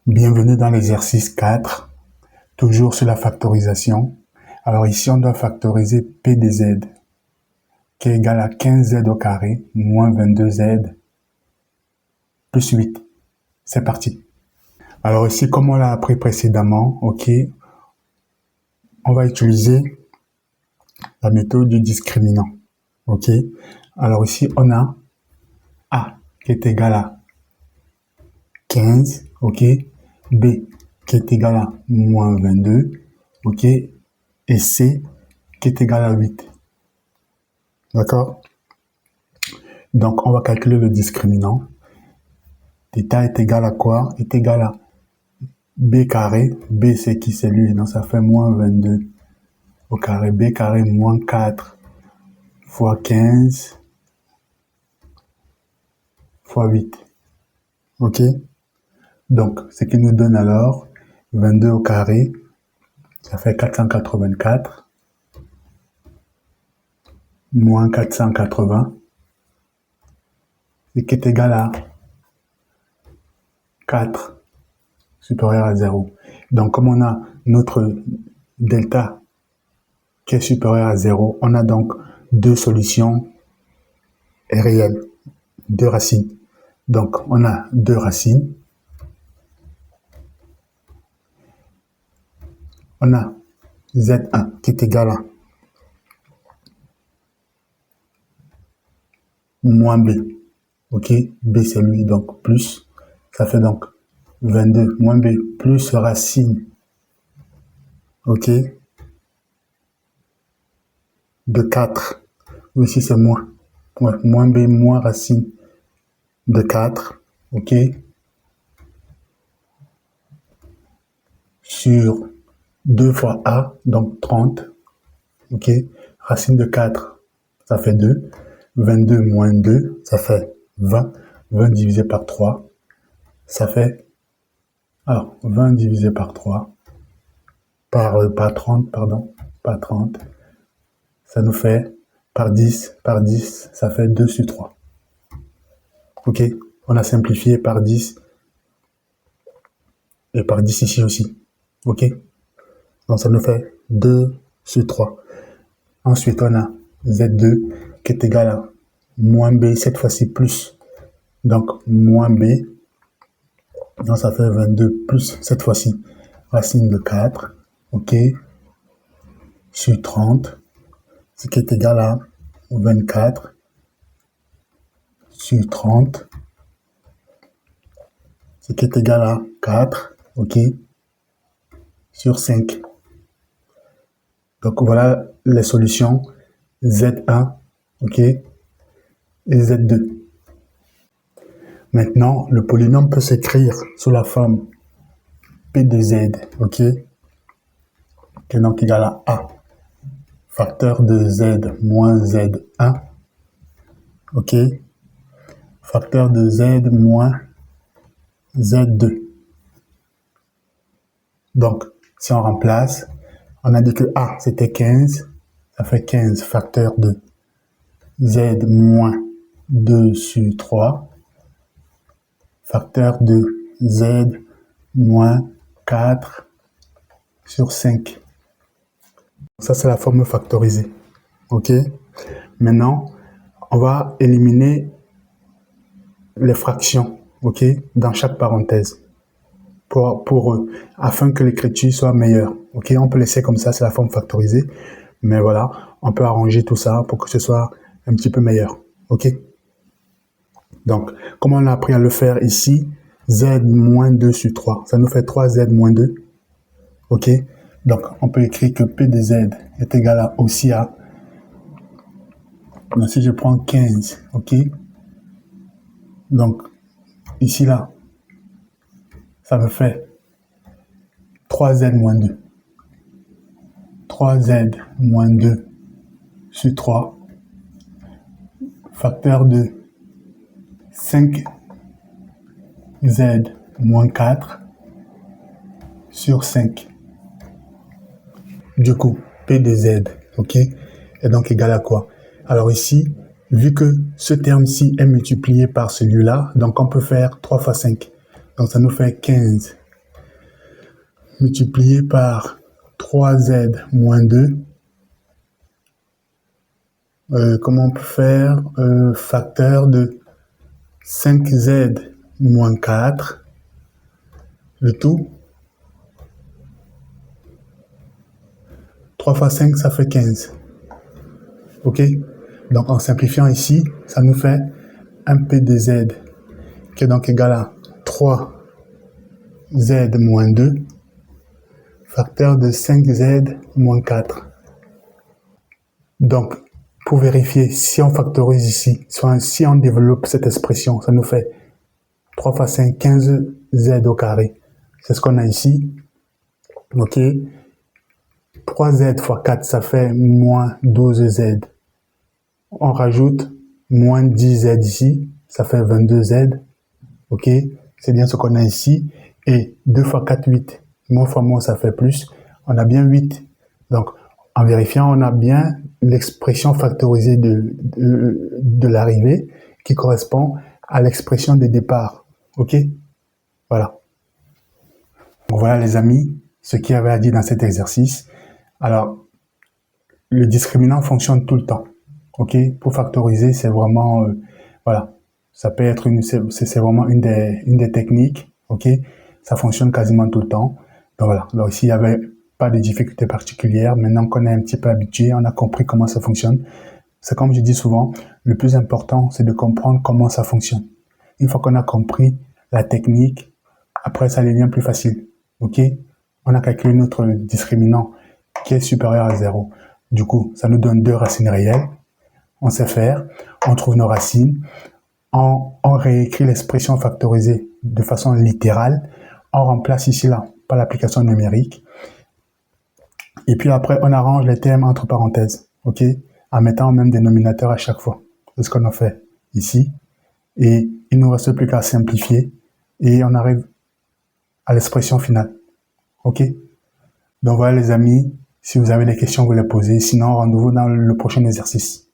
Bienvenue dans l'exercice 4, toujours sur la factorisation. Alors ici, on doit factoriser P de Z, qui est égal à 15Z au carré, moins 22Z, plus 8. C'est parti. Alors ici, comme on l'a appris précédemment, ok, on va utiliser la méthode du discriminant. Ok. Alors ici, on a A qui est égal à 15, ok, B qui est égal à moins 22, ok, et C qui est égal à 8. D'accord? Donc, on va calculer le discriminant. Θ est égal à quoi? Est égal à B carré. B, c'est qui? C'est lui. Donc, ça fait moins 22 au carré. B carré moins 4 fois 15 fois 8. OK? Donc, ce qui nous donne alors 22 au carré, ça fait 484 moins 480, et qui est égal à 4 supérieur à 0. Donc, comme on a notre delta qui est supérieur à 0, on a donc deux solutions réelles, deux racines. Donc, on a deux racines. On a Z1 qui est égal à moins B. OK? B, c'est lui, donc plus. Ça fait donc 22 moins B plus racine. OK? De 4. Ici, c'est moins. Ouais, moins B moins racine de 4. OK? Sur 2 fois A, donc 30. OK? Racine de 4, ça fait 2. 22 moins 2, ça fait 20. 20 divisé par 3, ça fait... Alors, 20 divisé par 3, par 30, pardon, par 30, ça nous fait par 10, ça fait 2 sur 3. OK? On a simplifié par 10 et par 10 ici aussi. OK? Donc, ça nous fait 2 sur 3. Ensuite, on a Z2 qui est égal à moins B, cette fois-ci plus. Donc, moins B, donc ça fait 22 plus, cette fois-ci, racine de 4, OK, sur 30, ce qui est égal à 24 sur 30, ce qui est égal à 4, OK, sur 5. Donc, voilà les solutions Z1, OK, et Z2. Maintenant, le polynôme peut s'écrire sous la forme P de Z, OK, qui est donc égal à A, facteur de Z moins Z1, OK, facteur de Z moins Z2. Donc, si on remplace, on a dit que A, c'était 15, ça fait 15 facteur de Z moins 2 sur 3, facteur de Z moins 4 sur 5. Ça, c'est la forme factorisée. OK? Maintenant, on va éliminer les fractions, OK, dans chaque parenthèse pour eux, afin que l'écriture soit meilleure. OK? On peut laisser comme ça, c'est la forme factorisée. Mais voilà, on peut arranger tout ça pour que ce soit un petit peu meilleur. OK? Donc, comme on a appris à le faire ici, Z moins 2 sur 3, ça nous fait 3Z moins 2. OK? Donc, on peut écrire que P de Z est égal à aussi à... Donc, si je prends 15, OK? Donc, ici, là, ça me fait 3Z moins 2. 3Z moins 2 sur 3, facteur de 5Z moins 4 sur 5. Du coup, P de Z, OK, est donc égal à quoi? Alors ici, vu que ce terme-ci est multiplié par celui-là, donc on peut faire 3 fois 5. Donc ça nous fait 15 multiplié par 3z moins 2. Comment on peut faire facteur de 5z moins 4, le tout. 3 fois 5, ça fait 15. OK? Donc, en simplifiant ici, ça nous fait 1p de z, qui est donc égal à 3z moins 2, facteur de 5z moins 4. Donc, pour vérifier, si on factorise ici, si on développe cette expression, ça nous fait 3 fois 5, 15z au carré. C'est ce qu'on a ici. OK? 3z fois 4, ça fait moins 12z. On rajoute moins 10z ici, ça fait 22z. OK? C'est bien ce qu'on a ici. Et 2 fois 4, 8. Moins fois moins, ça fait plus. On a bien 8. Donc, en vérifiant, on a bien l'expression factorisée de l'arrivée qui correspond à l'expression de départ. OK? Voilà. Donc voilà les amis, ce qu'il y avait à dire dans cet exercice. Alors, le discriminant fonctionne tout le temps. OK? Pour factoriser, c'est vraiment... voilà. Ça peut être c'est vraiment une des techniques. OK? Ça fonctionne quasiment tout le temps. Donc voilà. Alors ici, il n'y avait pas de difficultés particulières. Maintenant qu'on est un petit peu habitué, on a compris comment ça fonctionne. C'est comme je dis souvent, le plus important, c'est de comprendre comment ça fonctionne. Une fois qu'on a compris la technique, après, ça devient plus facile. OK? On a calculé notre discriminant qui est supérieur à 0. Du coup, ça nous donne 2 racines réelles. On sait faire, on trouve nos racines, on réécrit l'expression factorisée de façon littérale, on remplace ici là par l'application numérique. Et puis après, on arrange les termes entre parenthèses, OK? En mettant au même dénominateur à chaque fois. C'est ce qu'on a fait ici. Et il ne nous reste plus qu'à simplifier et on arrive à l'expression finale. OK? Donc voilà les amis, si vous avez des questions, vous les posez. Sinon, rendez-vous dans le prochain exercice.